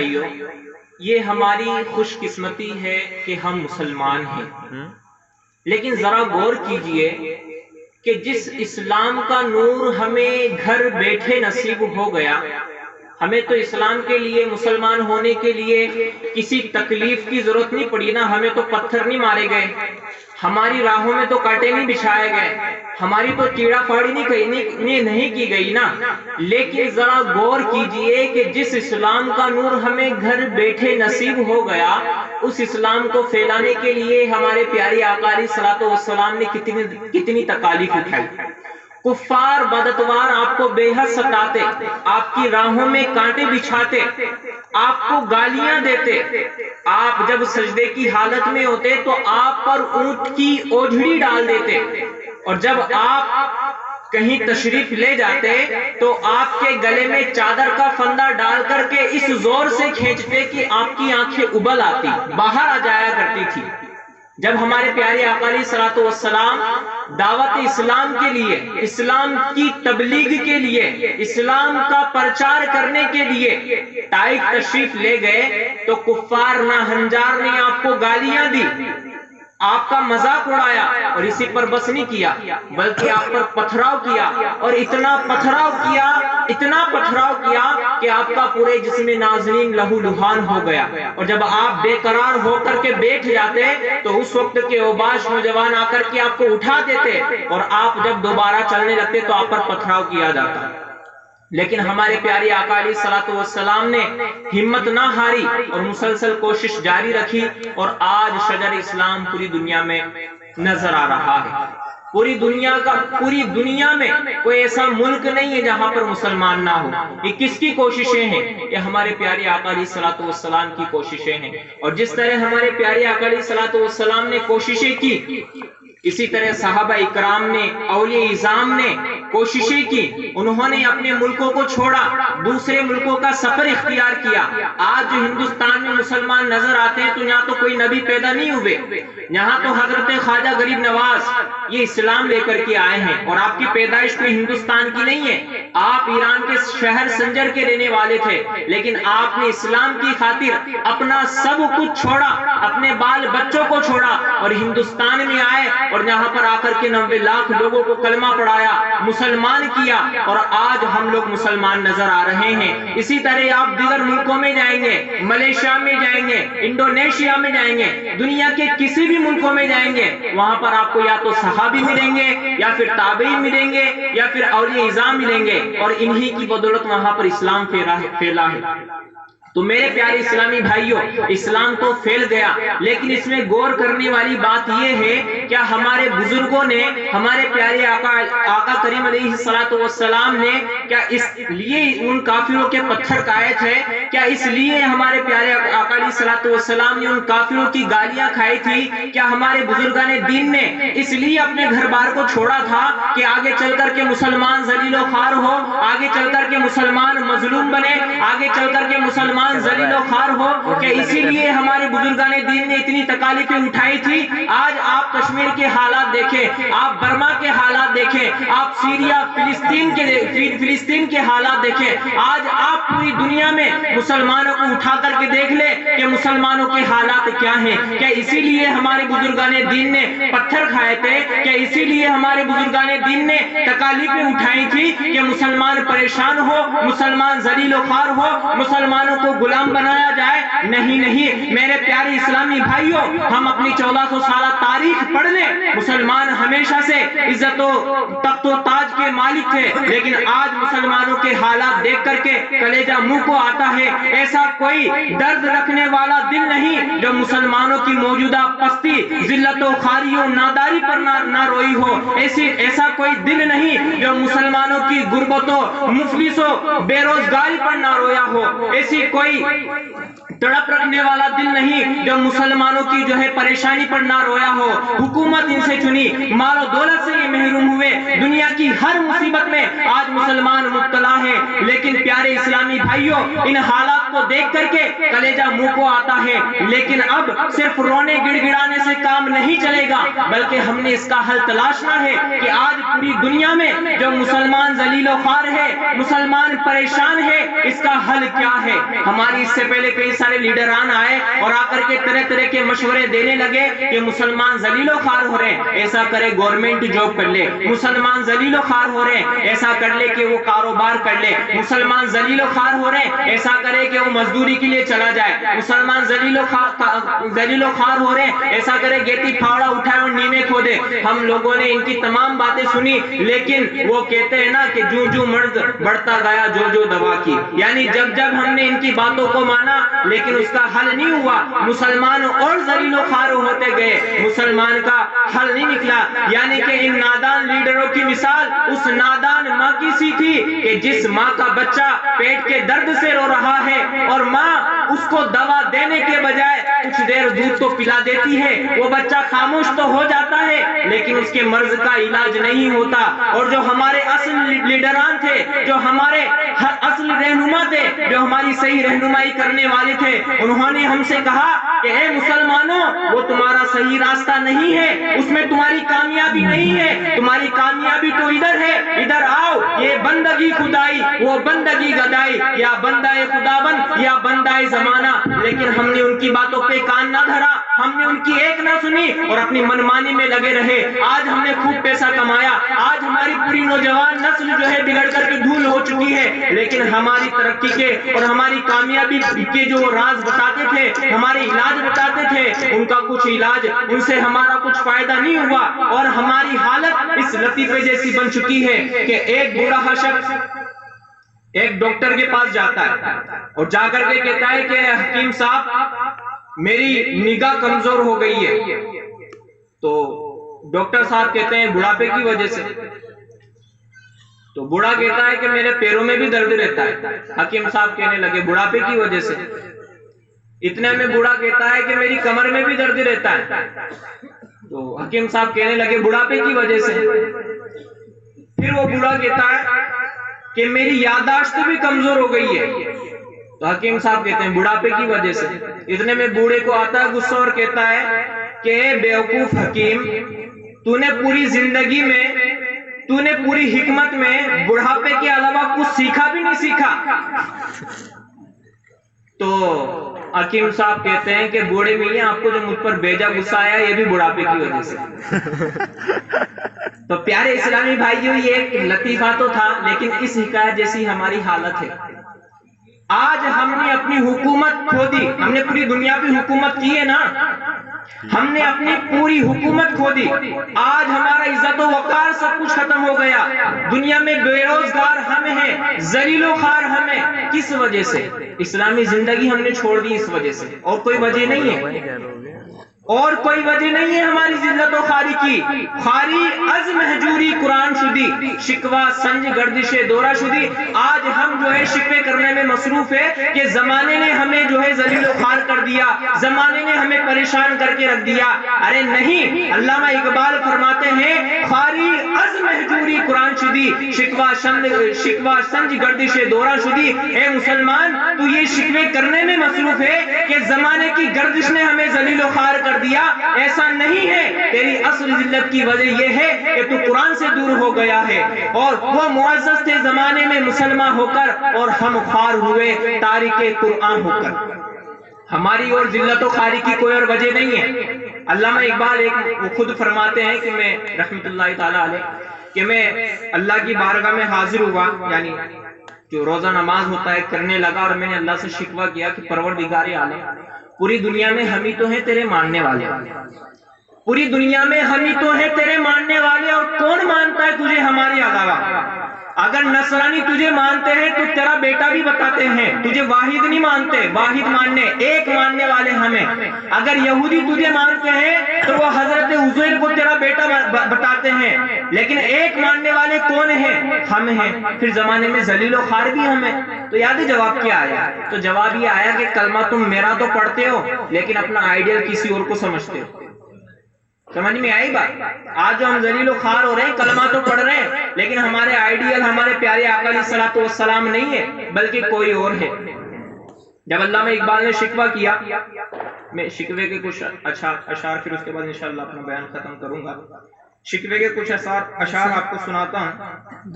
بھائیوں، یہ ہماری خوش قسمتی ہے کہ ہم مسلمان ہیں، لیکن ذرا غور کیجئے کہ جس اسلام کا نور ہمیں گھر بیٹھے نصیب ہو گیا، ہمیں تو اسلام کے لیے، مسلمان ہونے کے لیے کسی تکلیف کی ضرورت نہیں پڑی نا، ہمیں تو پتھر نہیں مارے گئے، ہماری راہوں میں تو کانٹے نہیں بچھائے گئے، ہماری تو چیڑا پھاڑی نہیں کی گئی نا۔ لیکن ذرا غور کیجئے کہ جس اسلام کا نور ہمیں گھر بیٹھے نصیب ہو گیا، اس اسلام کو پھیلانے کے لیے ہمارے پیارے آقا علیہ الصلوۃ والسلام نے کتنی تکالیف اٹھائی۔ کفار بدتوار آپ کو بے حد ستاتے، آپ کی راہوں میں کانٹے بچھاتے، آپ کو گالیاں دیتے، آپ جب سجدے کی حالت میں ہوتے تو آپ پر اونٹ کی اوجھڑی ڈال دیتے، اور جب آپ کہیں تشریف لے جاتے تو آپ کے گلے میں چادر کا فندہ ڈال کر کے اس زور سے کھینچتے کہ آپ کی آنکھیں ابل آتی، باہر آ جایا کرتی تھی۔ جب ہمارے پیارے آقا علیہ الصلوۃ والسلام دعوت اسلام کے لیے، اسلام کی تبلیغ کے لیے، اسلام کا پرچار کرنے کے لیے طائف تشریف لے گئے تو کفار نہ ہنجار نے آپ کو گالیاں دی، آپ کا مذاق اڑایا، اور اسی پر بس نہیں کیا بلکہ آپ پر پتھراؤ کیا، اور اتنا پتھراؤ کیا کہ آپ کا پورے جسم نازنین لہو لہان ہو گیا، اور جب آپ بے قرار ہو کر کے بیٹھ جاتے تو اس وقت کے اوباش نوجوان آ کر کے آپ کو اٹھا دیتے، اور آپ جب دوبارہ چلنے لگتے تو آپ پر پتھراؤ کیا جاتا۔ لیکن ہمارے پیارے آقا علیہ الصلوۃ والسلام نے ہمت نہ ہاری اور مسلسل کوشش جاری رکھی، اور آج شجر اسلام پوری دنیا میں نظر آ رہا ہے۔ پوری دنیا میں کوئی ایسا ملک نہیں ہے جہاں پر مسلمان نہ ہو۔ یہ کس کی کوششیں ہیں؟ یہ ہمارے پیارے آقا علیہ الصلوۃ والسلام کی کوششیں ہیں، اور جس طرح ہمارے پیارے آقا علیہ الصلوۃ والسلام نے کوششیں کی، اسی طرح صحابہ اکرام نے، اولیاء اعظام نے کوششیں کی، انہوں نے اپنے ملکوں کو چھوڑا، دوسرے ملکوں کا سفر اختیار کیا۔ آج جو ہندوستان میں مسلمان نظر آتے ہیں تو یہاں تو کوئی نبی پیدا نہیں ہوئے، یہاں تو حضرت خواجہ غریب نواز یہ اسلام لے کر کے آئے ہیں، اور آپ کی پیدائش کوئی ہندوستان کی نہیں ہے، آپ ایران کے شہر سنجر کے رہنے والے تھے، لیکن آپ نے اسلام کی خاطر اپنا سب کچھ چھوڑا، اپنے بال بچوں کو چھوڑا اور ہندوستان میں آئے، اور یہاں پر آ کر کے 90 لاکھ لوگوں کو کلمہ پڑھایا، مسلمان کیا، اور آج ہم لوگ مسلمان نظر آ رہے ہیں۔ اسی طرح آپ دیگر ملکوں میں جائیں گے، ملیشیا میں جائیں گے، انڈونیشیا میں جائیں گے، دنیا کے کسی بھی ملکوں میں جائیں گے، وہاں پر آپ کو یا تو صحابی ملیں گے، یا پھر تابعین ملیں گے، یا پھر اولیاء اعظام ملیں گے، اور انہی کی بدولت وہاں پر اسلام پھیلا ہے۔ تو میرے پیارے اسلامی بھائیوں، اسلام تو پھیل گیا، لیکن اس میں غور کرنے والی بات یہ ہے کہ ہمارے بزرگوں نے، ہمارے پیارے آقا کریم علیہ الصلوۃ والسلام نے کیا اس لیے ان کافروں کے پتھر کھائے تھے؟ کیا اس لیے ہمارے پیارے آقا علیہ الصلوۃ والسلام نے ان کافروں کی گالیاں کھائی تھی؟ کیا ہمارے بزرگان دین نے اس لیے اپنے گھر بار کو چھوڑا تھا کہ آگے چل کر کے مسلمان ذلیل و خوار ہو، آگے چل کر کے مسلمان مظلوم بنے، آگے چل کر کے مسلمان ذلیل و خوار ہو؟ کہ اسی لیے ہمارے بزرگان دین نے اتنی تکالیفیں اٹھائی تھی؟ آج آپ کشمیر کے حالات دیکھیں، آپ برما کے حالات دیکھیں، آپ سیریا فلسطین کے حالات دیکھیں، آج آپ پوری دنیا میں مسلمانوں کو اٹھا کر کے دیکھ لیں کہ مسلمانوں کے حالات کیا ہیں۔ کیا اسی لیے ہمارے بزرگان دین نے پتھر کھائے تھے؟ کیا اسی لیے ہمارے بزرگان دین نے تکالیفیں اٹھائی تھی کہ مسلمان پریشان ہو، مسلمان ذلیل و خوار ہو، مسلمانوں کو غلام بنایا جائے؟ نہیں میرے پیارے اسلامی بھائیوں، ہم اپنی 1400 سالہ تاریخ پڑھ لیں، مسلمان ہمیشہ سے عزت و تخت و تاج کے مالک تھے، لیکن آج مسلمانوں کے حالات دیکھ کر کے کلیجہ منہ کو آتا ہے۔ ایسا کوئی درد رکھنے والا دل نہیں جو مسلمانوں کی موجودہ پستی، ذلت و خواری و ناداری پر نہ روئی ہو، ایسا کوئی دل نہیں جو مسلمانوں کی غربت و مفلس و بے روزگاری پر نہ رویا ہو، ایسی کوئی تڑپ رکھنے والا دل نہیں جو مسلمانوں کی جو ہے پریشانی پر نہ رویا ہو۔ حکومت ان سے چنی، مال و دولت سے یہ محروم ہوئے، دنیا کی ہر مصیبت میں آج مسلمان مبتلا ہے، لیکن پیارے اسلامی بھائیوں، ان حالات کو دیکھ کر کے کلیجہ منہ کو آتا ہے۔ لیکن اب صرف رونے گڑ گڑانے سے کام نہیں چلے گا، بلکہ ہم نے اس کا حل تلاشنا ہے کہ آج پوری دنیا میں جو مسلمان ذلیل و خوار ہے، مسلمان پریشان ہے، اس کا حل کیا ہے؟ ہماری اس سے پہلے کئی سارے لیڈران آئے اور آ کر کے طرح طرح کے مشورے دینے لگے کہ مسلمان ذلیل و خوار ہو رہے ہیں، ایسا کرے گورنمنٹ جاب کر لے، مسلمان ذلیل و خوار ہو رہے ہیں ایسا کر لے کہ وہ کاروبار کر لے، مسلمان ذلیل و خوار ہو رہے ہیں ایسا کرے کہ وہ مزدوری کے لیے چلا جائے، مسلمان ذلیل و خوار ہو رہے ہیں ایسا کرے گیتی پھاوڑا اٹھائے اور نیمے کھودے۔ ہم لوگوں نے ان کی تمام باتیں سنی، لیکن وہ کہتے ہیں نا کہ جو جو مرض بڑھتا گیا جو جو دوا کی، یعنی جب جب ہم نے ان کی باتوں کو مانا لیکن اس کا حل نہیں ہوا، مسلمان اور ذلیل و خوار ہوتے گئے، مسلمان کا حل نہیں نکلا۔ یعنی کہ ان نادان لیڈروں کی مثال اس نادان ماں کی سی تھی کہ جس ماں کا بچہ پیٹ کے درد سے رو رہا ہے اور ماں اس کو دوا دینے کے بجائے کچھ دیر دودھ تو پلا دیتی ہے، وہ بچہ خاموش تو ہو جاتا ہے لیکن اس کے مرض کا علاج نہیں ہوتا۔ اور جو ہمارے اصل لیڈران تھے، جو ہمارے اصل رہنما تھے، جو ہماری صحیح رہنمائی کرنے والے تھے، انہوں نے ہم سے کہا کہ اے مسلمانوں، وہ تمہارا صحیح راستہ نہیں ہے، اس میں تمہاری کامیابی نہیں ہے، تمہاری کامیابی تو ادھر ہے، ادھر آؤ، یہ بندگی خدائی، وہ بندگی گدائی، یا بندہ خدا بند یا بندہ زمانہ۔ لیکن ہم نے ان کی باتوں پہ کان نہ دھرا، ہم نے ان کی ایک نہ سنی اور اپنی منمانی میں لگے رہے۔ آج ہم نے خوب پیسہ کمایا، آج ہماری پوری نوجوان نسل جو ہے بگڑ کر کے دھول ہو چکی ہے، لیکن ہماری ترقی کے اور ہماری کامیابی کے جو راز بتاتے تھے، ہمارے علاج بتاتے تھے، ان کا کچھ علاج، ان سے ہمارا کچھ فائدہ نہیں ہوا، اور ہماری حالت اس لطیفے جیسی بن چکی ہے کہ ایک بوڑھا شخص ایک ڈاکٹر کے پاس جاتا ہے اور جا کر کے کہتا ہے کہ حکیم صاحب میری نگاہ کمزور ہو گئی ہے۔ تو ڈاکٹر صاحب کہتے ہیں بڑھاپے کی وجہ سے۔ تو بوڑھا کہتا ہے کہ میرے پیروں میں بھی درد رہتا ہے۔ حکیم صاحب کہنے لگے بڑھاپے کی وجہ سے۔ اتنے میں بوڑھا کہتا ہے کہ میری کمر میں بھی درد رہتا ہے۔ تو حکیم صاحب کہنے لگے بڑھاپے کی وجہ سے۔ پھر وہ بوڑھا کہتا ہے کہ میری یادداشت بھی کمزور ہو گئی ہے۔ تو حکیم صاحب کہتے ہیں بڑھاپے کی وجہ سے۔ اتنے میں بوڑھے کو آتا ہے غصہ اور کہتا ہے کہ اے بیوقوف حکیم، تو نے پوری زندگی میں، تو نے پوری حکمت میں بڑھاپے کے علاوہ کچھ سیکھا بھی نہیں سیکھا۔ تو حکیم صاحب کہتے ہیں کہ بوڑھے میاں آپ کو جو مجھ پر بیجا غصہ آیا یہ بھی بڑھاپے کی وجہ سے۔ تو پیارے اسلامی بھائیوں، یہ ایک لطیفہ تو تھا، لیکن اس حکایت جیسی ہماری حالت ہے۔ آج ہم نے اپنی حکومت کھو دی، ہم نے پوری دنیا پہ حکومت کی ہے نا، ہم نے اپنی پوری حکومت کھو دی۔ آج ہمارا عزت و وقار سب کچھ ختم ہو گیا، دنیا میں بے روزگار ہم ہیں، ذلیل و خوار ہم ہیں۔ کس وجہ سے؟ اسلامی زندگی ہم نے چھوڑ دی اس وجہ سے، اور کوئی وجہ نہیں ہے، اور کوئی وجہ نہیں ہے ہماری ذلت و خواری کی۔ خواری از مہجوری قرآن شدی، شکوہ سنج گردش دورہ شدی۔ آج ہم جو ہے شکوے کرنے میں مصروف ہے کہ زمانے نے ہمیں جو ہے ذلیل و خوار کر دیا، زمانے نے ہمیں پریشان کر کے رکھ دیا۔ ارے نہیں، علامہ اقبال فرماتے ہیں خواری از مہجوری قرآن شدی، شکوہ سنج گردش دورہ شدی۔ اے مسلمان، تو یہ شکوے کرنے میں مصروف ہے کہ زمانے کی گردش نے ہمیں ذلیل و خوار کر دیا، ایسا نہیں ہے۔ تیری اصل ذلت کی وجہ یہ ہے کہ تو قرآن سے دور ہو گیا ہے، اور وہ معزز تھے زمانے میں مسلمان ہو کر، اور ہم خوار ہوئے تارک قرآن ہو کر۔ ہماری اور ذلت و خواری کی کوئی اور وجہ نہیں ہے۔ علامہ اقبال وہ خود فرماتے ہیں کہ میں رحمت اللہ تعالی علیہ کہ میں اللہ کی بارگاہ میں حاضر ہوا، یعنی جو روزہ نماز ہوتا ہے کرنے لگا، اور میں نے اللہ سے شکوہ کیا کہ پروردگار عالم، پوری دنیا میں ہم ہی تو ہیں تیرے ماننے والے، پوری دنیا میں ہم ہی تو ہیں تیرے ماننے والے، اور کون مانتا ہے تجھے ہمارے علاوہ؟ اگر نصرانی تجھے مانتے ہیں تو تیرا بیٹا بھی بتاتے ہیں تجھے واحد نہیں مانتے، واحد ماننے ایک ماننے والے ہمیں۔ اگر یہودی تجھے مانتے ہیں تو وہ حضرت عزیر کو تیرا بیٹا بتاتے ہیں، لیکن ایک ماننے والے کون ہیں؟ ہم ہیں۔ پھر زمانے میں ذلیل و خوار بھی ہمیں۔ تو یاد ہے جواب کیا آیا؟ تو جواب یہ آیا کہ کلمہ تم میرا تو پڑھتے ہو لیکن اپنا آئیڈیل کسی اور کو سمجھتے ہو۔ سمجھ میں آئی بات؟ آج جو ہم ذلیل و خوار ہو رہے ہیں، کلمہ تو پڑھ رہے ہیں لیکن ہمارے آئیڈیل ہمارے پیارے آقا علیہ الصلوۃ والسلام نہیں ہے، بلکہ کوئی اور ہے۔ جب علامہ اقبال نے شکوہ کیا، میں شکوے کے کچھ اشعار پھر اس کے بعد انشاءاللہ اپنا بیان ختم کروں گا۔ شکوے کے کچھ اشعار آپ کو سناتا ہوں۔